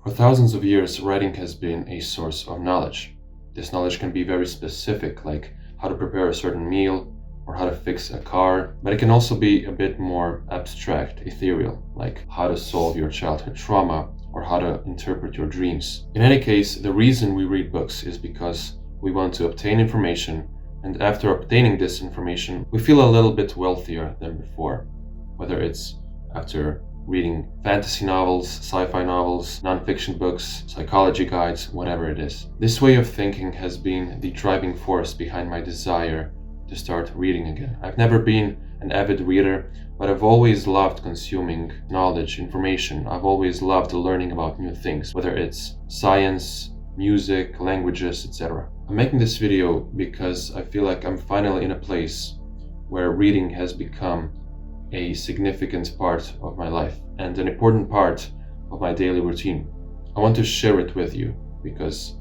For thousands of years, writing has been a source of knowledge. This knowledge can be very specific, like how to prepare a certain meal or how to fix a car, but it can also be a bit more abstract, ethereal, like how to solve your childhood trauma or how to interpret your dreams. In any case, the reason we read books is because we want to obtain information, and after obtaining this information, we feel a little bit wealthier than before, whether it's after reading fantasy novels, sci-fi novels, non-fiction books, psychology guides, whatever it is. This way of thinking has been the driving force behind my desire to start reading again. I've never been an avid reader, but I've always loved consuming knowledge, information. I've always loved learning about new things, whether it's science, music, languages, etc. I'm making this video because I feel like I'm finally in a place where reading has become a significant part of my life and an important part of my daily routine. I want to share it with you because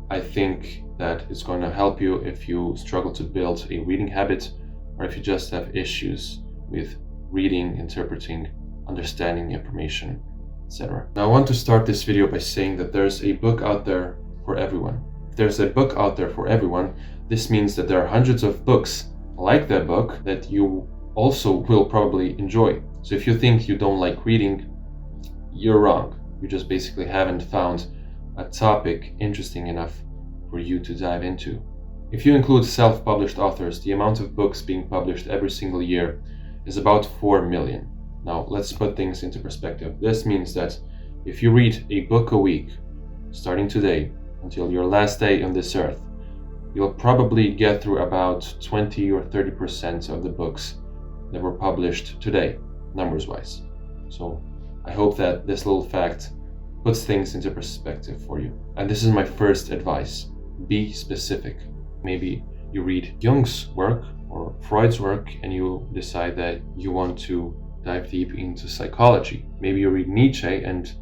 I think that it's going to help you if you struggle to build a reading habit or if you just have issues with reading, interpreting, understanding information, etc. Now I want to start this video by saying that there's a book out there for everyone. If there's a book out there for everyone, this means that there are hundreds of books like that book that you also will probably enjoy. So if you think you don't like reading, you're wrong. You just basically haven't found a topic interesting enough for you to dive into. If you include self-published authors, the amount of books being published every single year is about 4 million. Now let's put things into perspective. This means that if you read a book a week, starting today until your last day on this earth, you'll probably get through about 20 or 30% of the books that were published today, numbers-wise. So I hope that this little fact puts things into perspective for you. And this is my first advice. Be specific. Maybe you read Jung's work or Freud's work and you decide that you want to dive deep into psychology. Maybe you read Nietzsche and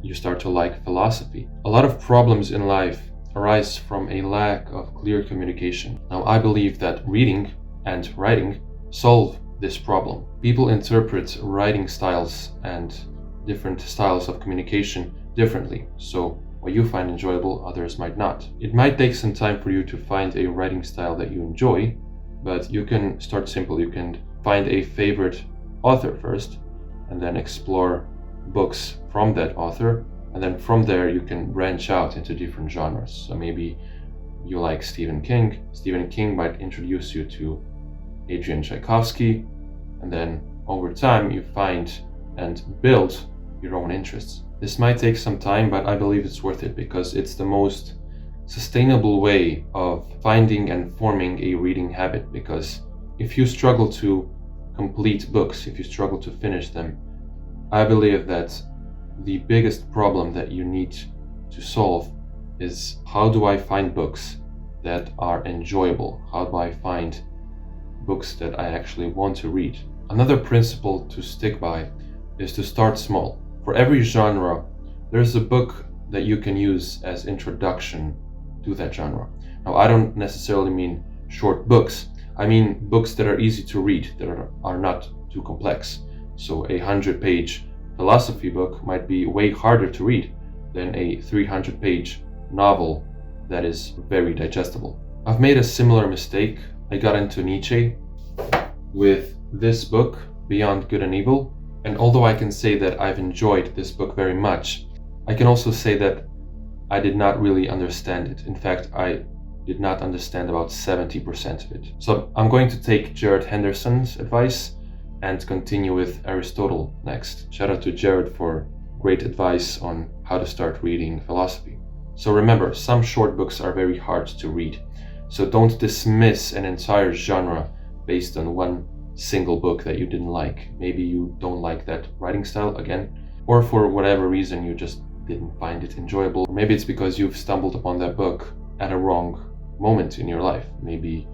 you start to like philosophy. A lot of problems in life arise from a lack of clear communication. Now I believe that reading and writing solve this problem. People interpret writing styles and different styles of communication differently. So what you find enjoyable, others might not. It might take some time for you to find a writing style that you enjoy, but you can start simple. You can find a favorite author first and then explore books from that author. And then from there, you can branch out into different genres. So maybe you like Stephen King. Stephen King might introduce you to Adrian Tchaikovsky, and then over time you find and build your own interests. This might take some time, but I believe it's worth it because it's the most sustainable way of finding and forming a reading habit. Because if you struggle to complete books, if you struggle to finish them, I believe that the biggest problem that you need to solve is how do I find books that are enjoyable? How do I find books that I actually want to read? Another principle to stick by is to start small. For every genre, there's a book that you can use as introduction to that genre. Now, I don't necessarily mean short books. I mean books that are easy to read, that are not too complex. So a 100-page philosophy book might be way harder to read than a 300-page novel that is very digestible. I've made a similar mistake. I got into Nietzsche with this book, Beyond Good and Evil, and although I can say that I've enjoyed this book very much, I can also say that I did not really understand it. In fact, I did not understand about 70% of it. So I'm going to take Jared Henderson's advice and continue with Aristotle next. Shout out to Jared for great advice on how to start reading philosophy. So remember, some short books are very hard to read. So don't dismiss an entire genre based on one single book that you didn't like. Maybe you don't like that writing style again, or for whatever reason you just didn't find it enjoyable. Or maybe it's because you've stumbled upon that book at a wrong moment in your life. Maybe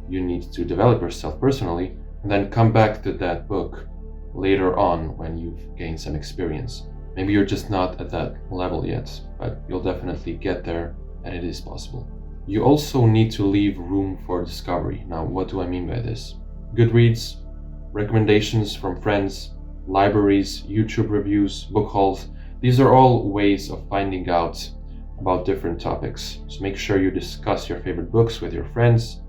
you need to develop yourself personally and then come back to that book later on when you've gained some experience. Maybe you're just not at that level yet, but you'll definitely get there, and it is possible. You also need to leave room for discovery. Now, what do I mean by this? Goodreads, recommendations from friends, libraries, YouTube reviews, book hauls, These are all ways of finding out about different topics. So make sure you discuss your favorite books with your friends,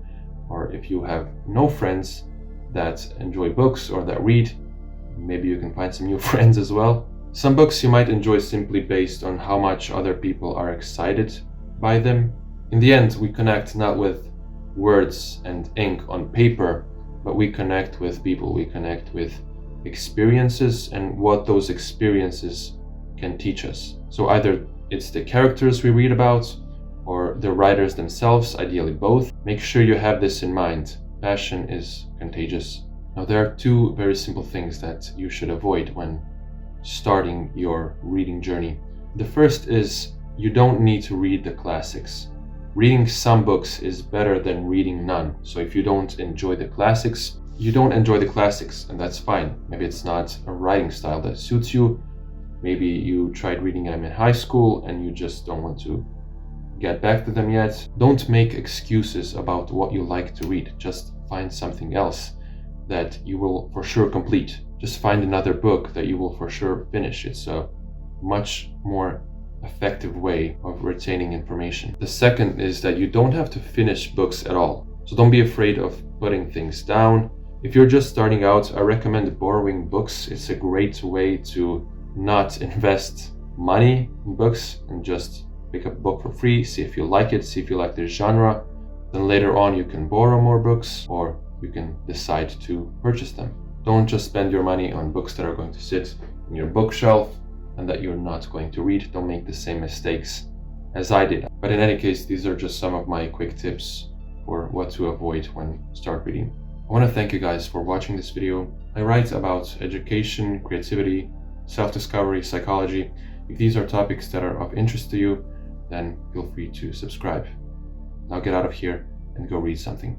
or if you have no friends that enjoy books or that read, maybe you can find some new friends as well. Some books you might enjoy simply based on how much other people are excited by them. In the end, we connect not with words and ink on paper, but we connect with people. We connect with experiences and what those experiences can teach us. So either it's the characters we read about or the writers themselves, ideally both. Make sure you have this in mind. Passion is contagious. Now, there are two very simple things that you should avoid when starting your reading journey. The first is you don't need to read the classics. Reading some books is better than reading none. So if you don't enjoy the classics, you don't enjoy the classics, and that's fine. Maybe it's not a writing style that suits you. Maybe you tried reading them in high school and you just don't want to get back to them yet. Don't make excuses about what you like to read. Just find something else that you will for sure complete. Just find another book that you will for sure finish. It's a much more effective way of retaining information. The second is that you don't have to finish books at all. So don't be afraid of putting things down. If you're just starting out, I recommend borrowing books. It's a great way to not invest money in books and just pick up a book for free, see if you like it, see if you like the genre. Then later on you can borrow more books, or you can decide to purchase them. Don't just spend your money on books that are going to sit in your bookshelf and that you're not going to read. Don't make the same mistakes as I did. But in any case, these are just some of my quick tips for what to avoid when start reading. I want to thank you guys for watching this video. I write about education, creativity, self-discovery, psychology. If these are topics that are of interest to you, then feel free to subscribe. Now get out of here and go read something.